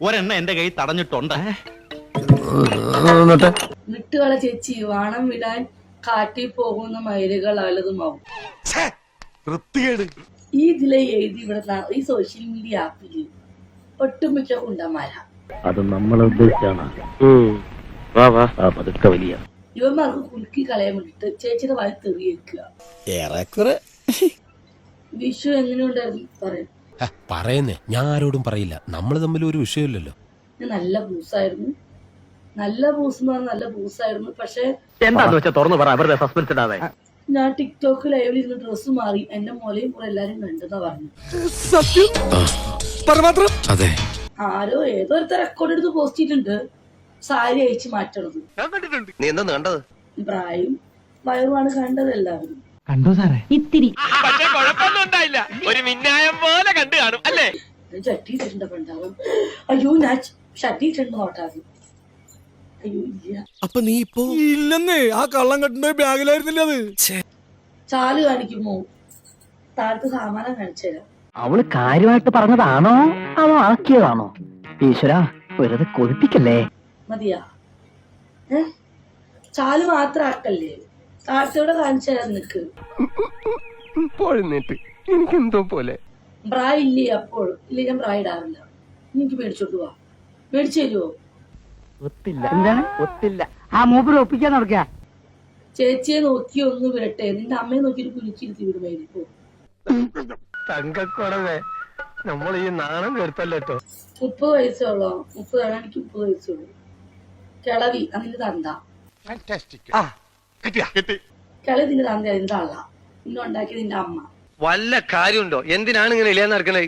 ഒരെണ്ണ എന്റെ കൈ തടഞ്ഞിട്ടുണ്ട്. വിട്ടുകള ചേച്ചി, വാണം വിടാൻ കാട്ടിൽ പോകുന്ന മയിലുകൾ അലതുമാവും. ഈ ഇതിലെ എഴുതി ഇവിടെ ഈ സോഷ്യൽ മീഡിയ ആപ്പില് ഒട്ടുമിക്ക കുണ്ടന്മാരാ. അത് നമ്മളെ ഉദ്ദേശിച്ചാണ്. വലിയ ഇവന്മാർക്ക് കുലുക്കി കളയാൻ വേണ്ടിട്ട് ചേച്ചിയുടെ വായി തെറിയേക്കുക. വിഷു എങ്ങനെയുണ്ടായിരുന്നു പറയാം. പറയുന്നേ, ഞാൻ ആരോടും പറയില്ല. നമ്മൾ തമ്മിൽ ഒരു വിഷയമില്ലല്ലോ. നല്ല പൂസായിരുന്നു, നല്ല പൂസ് എന്ന് പറഞ്ഞാൽ നല്ല പൂസായിരുന്നു. പക്ഷെ എന്താന്ന് വെച്ചാൽ തുറന്നു പറ, അവരുടെ സസ്പെൻസ് ഇടാതെ. ഞാൻ ടിക്ടോക്ക് ലൈവിൽ ഇരുന്ന് ഡ്രസ്സ് മാറി എന്റെ മോലെയും കൂടെ എല്ലാരും കണ്ടെന്നാ പറഞ്ഞു. ആരോ ഏതോ ഒരു റെക്കോർഡ് എടുത്ത് പോസ്റ്റ് ചെയ്തിട്ടുണ്ട്, സാരി അയച്ച് മാറ്റണത്. നീ എന്താ കണ്ടത്? പ്രായം വയറുമാണ് കണ്ടത് എല്ലാവരും. കണ്ടോ സാറേ? ഇത്തിരി ഒരു മിന്നായം പോലെ കണ്ടു കാണും അല്ലേ? ചട്ടി ഇട്ടിട്ടുണ്ടാവും. അയ്യോ, ഞാൻ ഷട്ടി ഇട്ടിട്ടുണ്ട് നോട്ടാത്. അയ്യോ ഇല്ല. അപ്പൊ നീ ഇപ്പൊ ഇല്ലെന്നേ, ആ കള്ളം കെട്ടുന്ന ബാഗിലായിരുന്നില്ല അത്. ചാല് കാണിക്കുമോ? താഴത്ത് സാമാനം കാണിച്ചുതരാം. അവള് കാര്യമായിട്ട് പറഞ്ഞതാണോ അതോ ആക്കിയതാണോ? ഈശ്വര, വെറുതെ കൊതിപ്പിക്കല്ലേ. മതിയാ? ചാല് മാത്രം ആക്കല്ലേ, താഴത്തോടെ കാണിച്ചു തരാൻ നിക്ക്. എനിക്കെന്തോ പോലെ ബ്രാ ഇല്ലേ? അപ്പോൾ ഇല്ല, ഞാൻ ബ്രാ ഇടാറില്ല. എനിക്ക് മേടിച്ചോട്ട് പോവാ. മേടിച്ചു തരുവോ? ഒത്തില്ല. എന്താണ് ഒത്തില്ല? ആ മൂപ്പര് ഒപ്പിക്കാൻ നടക്കുക. ചേച്ചിയെ നോക്കി ഒന്ന് വിടട്ടെ, നിന്റെ അമ്മയെ നോക്കിയിട്ട് കുലിച്ചിരുത്തി വിടുമായിരിക്കും. തങ്കക്കുറവേ, നമ്മൾ ഈ നാണം കേട്ടല്ലോ. 30 വയസ്സുള്ളോ? 30 എനിക്ക് 30 വയസ്സുള്ളൂ. കിളവി അതിന്റെ തന്ത. കിളവി നിന്റെ തന്ത, അതിന്റെ തള്ള. നിന്നെ ഉണ്ടാക്കിയ നിന്റെ അമ്മ. വല്ല കാര്യമുണ്ടോ? എന്തിനാണ് ഇങ്ങനെ ഇല്ലാന്ന് നടക്കണേ?